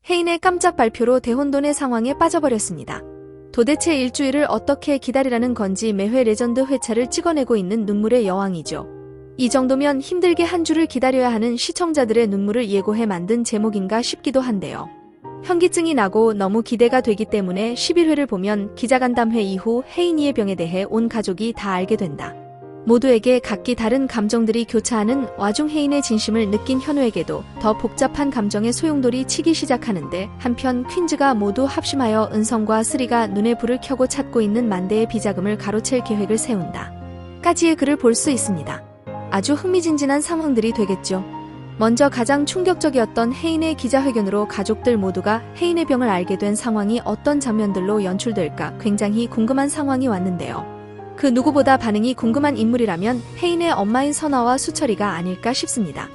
혜인의 깜짝 발표로 대혼돈의 상황에 빠져버렸습니다. 도대체 일주일을 어떻게 기다리라는 건지 매회 레전드 회차를 찍어내고 있는 눈물의 여왕이죠. 이 정도면 힘들게 한 주를 기다려야 하는 시청자들의 눈물을 예고해 만든 제목인가 싶기도 한데요. 현기증이 나고 너무 기대가 되기 때문에 11회를 보면 기자간담회 이후 혜인이의 병에 대해 온 가족이 다 알게 된다. 모두에게 각기 다른 감정들이 교차하는 와중 혜인의 진심을 느낀 현우에게도 더 복잡한 감정의 소용돌이 치기 시작하는데, 한편 퀸즈가 모두 합심하여 은성과 스리가 눈에 불을 켜고 찾고 있는 만대의 비자금을 가로챌 계획을 세운다. 까지의 글을 볼 수 있습니다. 아주 흥미진진한 상황들이 되겠죠. 먼저 가장 충격적이었던 혜인의 기자회견으로 가족들 모두가 혜인의 병을 알게 된 상황이 어떤 장면들로 연출될까 굉장히 궁금한 상황이 왔는데요. 그 누구보다 반응이 궁금한 인물이라면 혜인의 엄마인 선화와 수철이가 아닐까 싶습니다.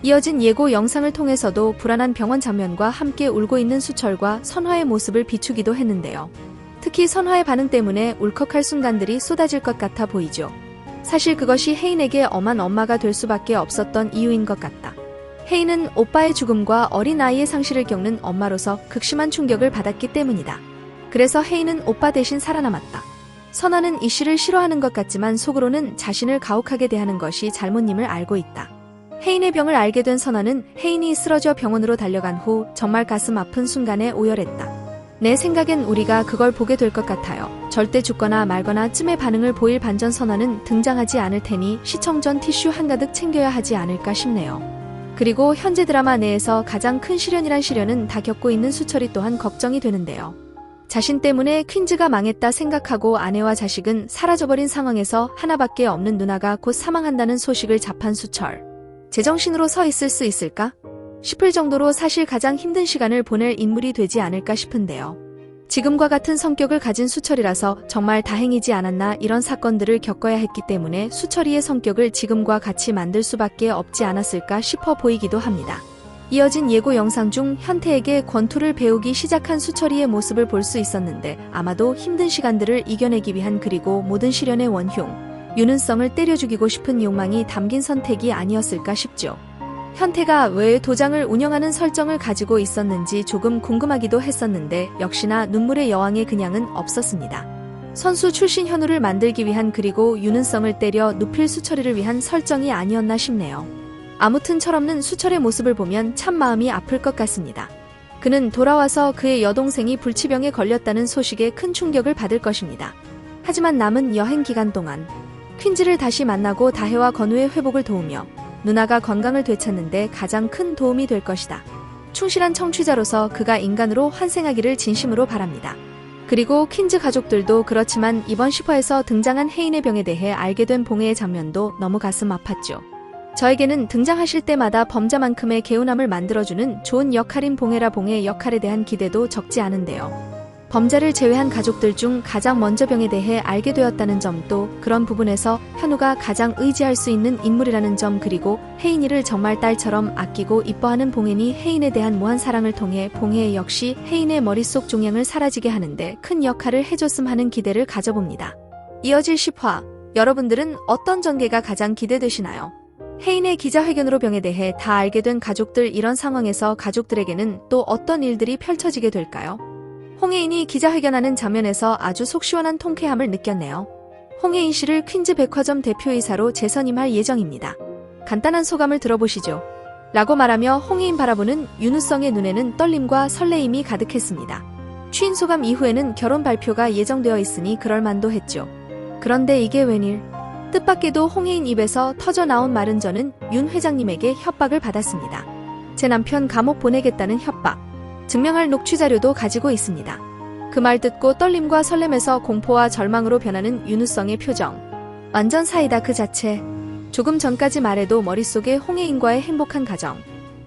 이어진 예고 영상을 통해서도 불안한 병원 장면과 함께 울고 있는 수철과 선화의 모습을 비추기도 했는데요. 특히 선화의 반응 때문에 울컥할 순간들이 쏟아질 것 같아 보이죠. 사실 그것이 혜인에게 엄한 엄마가 될 수밖에 없었던 이유인 것 같다. 혜인은 오빠의 죽음과 어린아이의 상실을 겪는 엄마로서 극심한 충격을 받았기 때문이다. 그래서 혜인은 오빠 대신 살아남았다. 선화는 이 씨를 싫어하는 것 같지만 속으로는 자신을 가혹하게 대하는 것이 잘못임을 알고 있다. 혜인의 병을 알게 된 선화는 혜인이 쓰러져 병원으로 달려간 후 정말 가슴 아픈 순간에 오열했다. 내 생각엔 우리가 그걸 보게 될 것 같아요. 절대 죽거나 말거나 쯤의 반응을 보일 반전 선화는 등장하지 않을 테니 시청 전 티슈 한가득 챙겨야 하지 않을까 싶네요. 그리고 현재 드라마 내에서 가장 큰 시련이란 시련은 다 겪고 있는 수철이 또한 걱정이 되는데요. 자신 때문에 퀸즈가 망했다 생각하고 아내와 자식은 사라져버린 상황에서 하나밖에 없는 누나가 곧 사망한다는 소식을 접한 수철. 제정신으로 서 있을 수 있을까 싶을 정도로 사실 가장 힘든 시간을 보낼 인물이 되지 않을까 싶은데요. 지금과 같은 성격을 가진 수철이라서 정말 다행이지 않았나, 이런 사건들을 겪어야 했기 때문에 수철이의 성격을 지금과 같이 만들 수밖에 없지 않았을까 싶어 보이기도 합니다. 이어진 예고 영상 중 현태에게 권투를 배우기 시작한 수철이의 모습을 볼 수 있었는데, 아마도 힘든 시간들을 이겨내기 위한, 그리고 모든 시련의 원흉 윤은성을 때려 죽이고 싶은 욕망이 담긴 선택이 아니었을까 싶죠. 현태가 왜 도장을 운영하는 설정을 가지고 있었는지 조금 궁금하기도 했었는데 역시나 눈물의 여왕의 그냥은 없었습니다. 선수 출신 현우를 만들기 위한, 그리고 윤은성을 때려 눕힐 수철이를 위한 설정이 아니었나 싶네요. 아무튼 철없는 수철의 모습을 보면 참 마음이 아플 것 같습니다. 그는 돌아와서 그의 여동생이 불치병에 걸렸다는 소식에 큰 충격을 받을 것입니다. 하지만 남은 여행 기간 동안 퀸즈를 다시 만나고 다혜와 건우의 회복을 도우며 누나가 건강을 되찾는데 가장 큰 도움이 될 것이다. 충실한 청취자로서 그가 인간으로 환생하기를 진심으로 바랍니다. 그리고 퀸즈 가족들도 그렇지만 이번 10화에서 등장한 혜인의 병에 대해 알게 된 봉해의 장면도 너무 가슴 아팠죠. 저에게는 등장하실 때마다 범자만큼의 개운함을 만들어주는 좋은 역할인 봉해라. 봉해의 역할에 대한 기대도 적지 않은데요. 범자를 제외한 가족들 중 가장 먼저 병에 대해 알게 되었다는 점도 그런 부분에서 현우가 가장 의지할 수 있는 인물이라는 점, 그리고 혜인이를 정말 딸처럼 아끼고 이뻐하는 봉해이 혜인에 대한 무한 사랑을 통해 봉해 역시 혜인의 머릿속 종양을 사라지게 하는데 큰 역할을 해줬음 하는 기대를 가져봅니다. 이어질 10화, 여러분들은 어떤 전개가 가장 기대되시나요? 혜인의 기자회견으로 병에 대해 다 알게 된 가족들, 이런 상황에서 가족들에게는 또 어떤 일들이 펼쳐지게 될까요? 홍혜인이 기자회견하는 장면에서 아주 속 시원한 통쾌함을 느꼈네요. 홍혜인 씨를 퀸즈 백화점 대표이사로 재선임할 예정입니다. 간단한 소감을 들어보시죠. 라고 말하며 홍혜인 바라보는 윤우성의 눈에는 떨림과 설레임이 가득했습니다. 취임 소감 이후에는 결혼 발표가 예정되어 있으니 그럴만도 했죠. 그런데 이게 웬일? 뜻밖에도 홍혜인 입에서 터져나온 말은 저는 윤 회장님에게 협박을 받았습니다. 제 남편 감옥 보내겠다는 협박. 증명할 녹취 자료도 가지고 있습니다. 그 말 듣고 떨림과 설렘에서 공포와 절망으로 변하는 윤우성의 표정. 완전 사이다 그 자체. 조금 전까지 말해도 머릿속에 홍혜인과의 행복한 가정,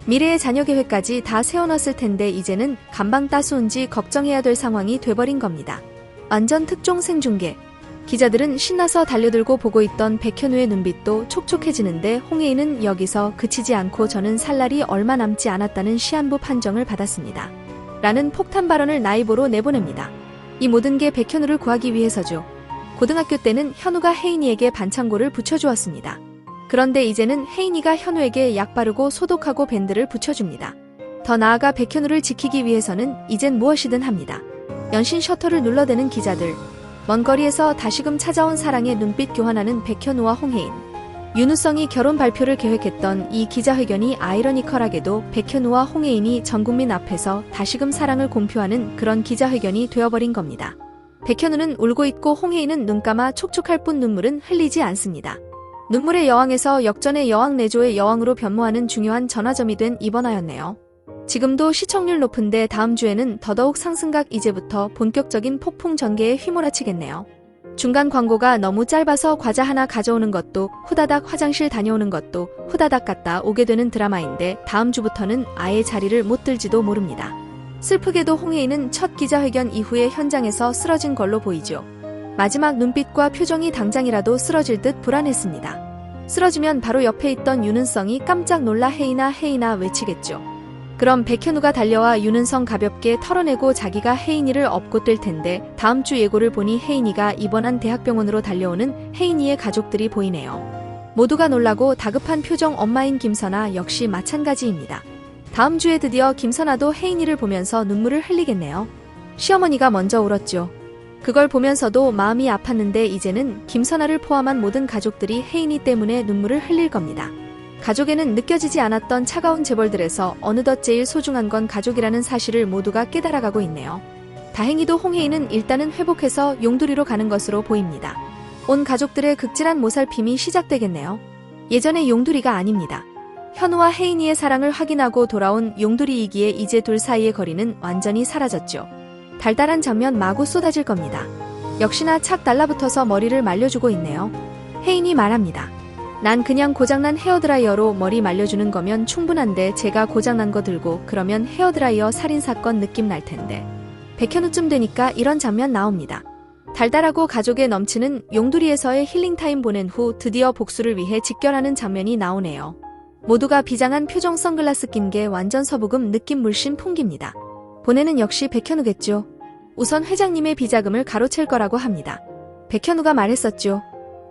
미래의 자녀 계획까지 다 세워놨을 텐데 이제는 감방 따스운지 걱정해야 될 상황이 돼버린 겁니다. 완전 특종 생중계. 기자들은 신나서 달려들고 보고 있던 백현우의 눈빛도 촉촉해지는데 홍혜인은 여기서 그치지 않고 저는 살 날이 얼마 남지 않았다는 시한부 판정을 받았습니다. 라는 폭탄 발언을 나이보로 내보냅니다. 이 모든 게 백현우를 구하기 위해서죠. 고등학교 때는 현우가 혜인이에게 반창고를 붙여주었습니다. 그런데 이제는 혜인이가 현우에게 약 바르고 소독하고 밴드를 붙여줍니다. 더 나아가 백현우를 지키기 위해서는 이젠 무엇이든 합니다. 연신 셔터를 눌러대는 기자들, 먼 거리에서 다시금 찾아온 사랑의 눈빛 교환하는 백현우와 홍혜인. 윤우성이 결혼 발표를 계획했던 이 기자회견이 아이러니컬하게도 백현우와 홍혜인이 전 국민 앞에서 다시금 사랑을 공표하는 그런 기자회견이 되어버린 겁니다. 백현우는 울고 있고 홍혜인은 눈 감아 촉촉할 뿐 눈물은 흘리지 않습니다. 눈물의 여왕에서 역전의 여왕 내조의 여왕으로 변모하는 중요한 전환점이 된 이번 화였네요. 지금도 시청률 높은데 다음 주에는 더더욱 상승각 이제부터 본격적인 폭풍 전개에 휘몰아치겠네요. 중간 광고가 너무 짧아서 과자 하나 가져오는 것도 후다닥 화장실 다녀오는 것도 후다닥 갔다 오게 되는 드라마인데 다음 주부터는 아예 자리를 못 들지도 모릅니다. 슬프게도 홍혜인은 첫 기자회견 이후에 현장에서 쓰러진 걸로 보이죠. 마지막 눈빛과 표정이 당장이라도 쓰러질 듯 불안했습니다. 쓰러지면 바로 옆에 있던 윤은성이 깜짝 놀라 혜인아 외치겠죠. 그럼 백현우가 달려와 윤은성 가볍게 털어내고 자기가 혜인이를 업고 뛸 텐데 다음 주 예고를 보니 혜인이가 입원한 대학병원으로 달려오는 혜인이의 가족들이 보이네요. 모두가 놀라고 다급한 표정 엄마인 김선아 역시 마찬가지입니다. 다음 주에 드디어 김선아도 혜인이를 보면서 눈물을 흘리겠네요. 시어머니가 먼저 울었죠. 그걸 보면서도 마음이 아팠는데 이제는 김선아를 포함한 모든 가족들이 혜인이 때문에 눈물을 흘릴 겁니다. 가족에는 느껴지지 않았던 차가운 재벌들에서 어느덧 제일 소중한 건 가족이라는 사실을 모두가 깨달아가고 있네요. 다행히도 홍혜인은 일단은 회복해서 용두리로 가는 것으로 보입니다. 온 가족들의 극진한 모살핌이 시작되겠네요. 예전의 용두리가 아닙니다. 현우와 혜인이의 사랑을 확인하고 돌아온 용두리이기에 이제 둘 사이의 거리는 완전히 사라졌죠. 달달한 장면 마구 쏟아질 겁니다. 역시나 착 달라붙어서 머리를 말려주고 있네요. 혜인이 말합니다. 난 그냥 고장난 헤어드라이어로 머리 말려주는 거면 충분한데 제가 고장난 거 들고 그러면 헤어드라이어 살인사건 느낌 날 텐데. 백현우쯤 되니까 이런 장면 나옵니다. 달달하고 가족에 넘치는 용두리에서의 힐링타임 보낸 후 드디어 복수를 위해 직결하는 장면이 나오네요. 모두가 비장한 표정 선글라스 낀 게 완전 서부금 느낌 물씬 풍깁니다. 보내는 역시 백현우겠죠. 우선 회장님의 비자금을 가로챌 거라고 합니다. 백현우가 말했었죠.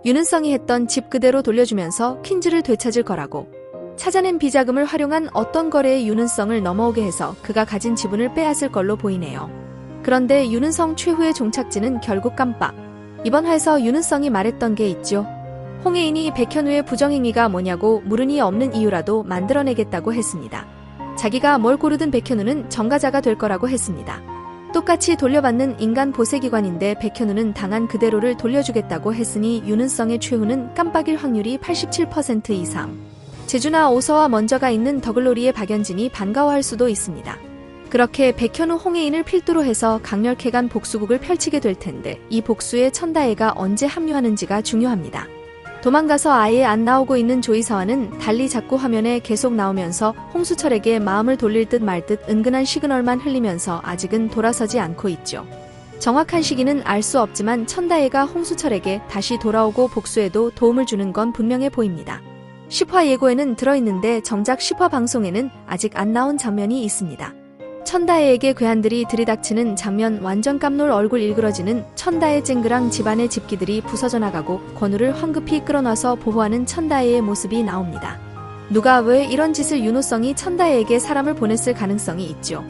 윤은성이 했던 집 그대로 돌려주면서 퀸즈를 되찾을 거라고. 찾아낸 비자금을 활용한 어떤 거래에 윤은성을 넘어오게 해서 그가 가진 지분을 빼앗을 걸로 보이네요. 그런데 윤은성 최후의 종착지는 결국 깜빡. 이번 화에서 윤은성이 말했던 게 있죠. 홍혜인이 백현우의 부정행위가 뭐냐고 물으니 없는 이유라도 만들어내겠다고 했습니다. 자기가 뭘 고르든 백현우는 전가자가 될 거라고 했습니다. 똑같이 돌려받는 인간 보세기관인데 백현우는 당한 그대로를 돌려주겠다고 했으니 윤은성의 최후는 깜빡일 확률이 87% 이상. 제주나 오서와 먼저가 있는 더글로리의 박연진이 반가워할 수도 있습니다. 그렇게 백현우 홍혜인을 필두로 해서 강렬케 간 복수국을 펼치게 될 텐데 이 복수에 천다혜가 언제 합류하는지가 중요합니다. 도망가서 아예 안 나오고 있는 조이서와는 달리 자꾸 화면에 계속 나오면서 홍수철에게 마음을 돌릴 듯 말 듯 은근한 시그널만 흘리면서 아직은 돌아서지 않고 있죠. 정확한 시기는 알 수 없지만 천다혜가 홍수철에게 다시 돌아오고 복수에도 도움을 주는 건 분명해 보입니다. 10화 예고에는 들어있는데 정작 10화 방송에는 아직 안 나온 장면이 있습니다. 천다혜에게 괴한들이 들이닥치는 장면 완전 깜놀 얼굴 일그러지는 천다혜 쨍그랑 집안의 집기들이 부서져 나가고 권우를 황급히 끌어놔서 보호하는 천다혜의 모습이 나옵니다. 누가 왜 이런 짓을 윤호성이 천다혜에게 사람을 보냈을 가능성이 있죠.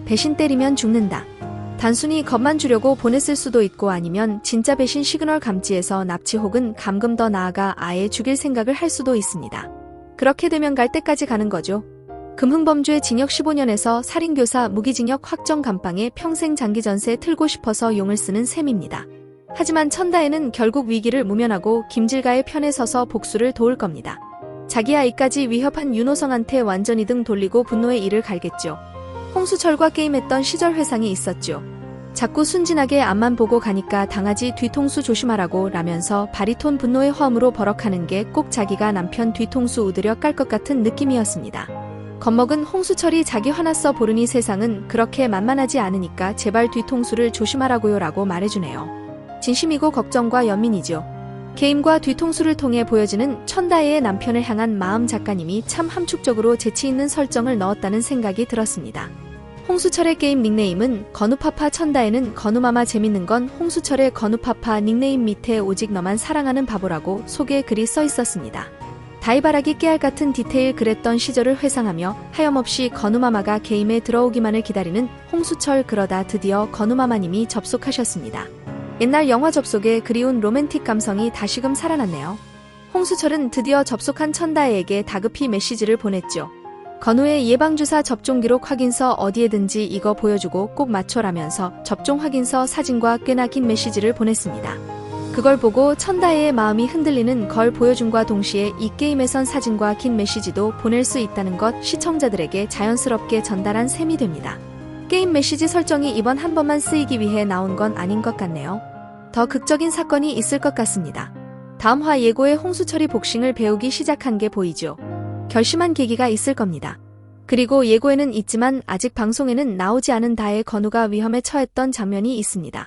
배신 때리면 죽는다. 단순히 겁만 주려고 보냈을 수도 있고 아니면 진짜 배신 시그널 감지해서 납치 혹은 감금 더 나아가 아예 죽일 생각을 할 수도 있습니다. 그렇게 되면 갈 때까지 가는 거죠. 금흥범죄 징역 15년에서 살인교사 무기징역 확정 감방에 평생 장기 전세 틀고 싶어서 용을 쓰는 셈입니다. 하지만 천다혜는 결국 위기를 모면하고 김질가의 편에 서서 복수를 도울 겁니다. 자기 아이까지 위협한 윤호성한테 완전히 등 돌리고 분노의 이를 갈겠죠. 홍수철과 게임했던 시절 회상이 있었죠. 자꾸 순진하게 앞만 보고 가니까 당하지 뒤통수 조심하라고 라면서 바리톤 분노의 화음으로 버럭하는 게 꼭 자기가 남편 뒤통수 우드려 깔 것 같은 느낌이었습니다. 겁먹은 홍수철이 자기 화났어 보르니 세상은 그렇게 만만하지 않으니까 제발 뒤통수를 조심하라고요 라고 말해주네요. 진심이고 걱정과 연민이죠. 게임과 뒤통수를 통해 보여지는 천다혜의 남편을 향한 마음 작가님이 참 함축적으로 재치있는 설정을 넣었다는 생각이 들었습니다. 홍수철의 게임 닉네임은 건우파파 천다혜는 건우마마 재밌는 건 홍수철의 건우파파 닉네임 밑에 오직 너만 사랑하는 바보라고 소개 글이 써 있었습니다. 다이바라기 깨알 같은 디테일 그랬던 시절을 회상하며 하염없이 건우마마가 게임에 들어오기만을 기다리는 홍수철. 그러다 드디어 건우마마님이 접속하셨습니다. 옛날 영화 접속의 그리운 로맨틱 감성이 다시금 살아났네요. 홍수철은 드디어 접속한 천다혜에게 다급히 메시지를 보냈죠. 건우의 예방주사 접종 기록 확인서 어디에든지 이거 보여주고 꼭 맞춰라면서 접종 확인서 사진과 꽤나 긴 메시지를 보냈습니다. 그걸 보고 천다혜의 마음이 흔들리는 걸 보여줌과 동시에 이 게임에선 사진과 긴 메시지도 보낼 수 있다는 것 시청자들에게 자연스럽게 전달한 셈이 됩니다. 게임 메시지 설정이 이번 한 번만 쓰이기 위해 나온 건 아닌 것 같네요. 더 극적인 사건이 있을 것 같습니다. 다음 화 예고에 홍수철이 복싱을 배우기 시작한 게 보이죠. 결심한 계기가 있을 겁니다. 그리고 예고에는 있지만 아직 방송에는 나오지 않은 다혜 건우가 위험에 처했던 장면이 있습니다.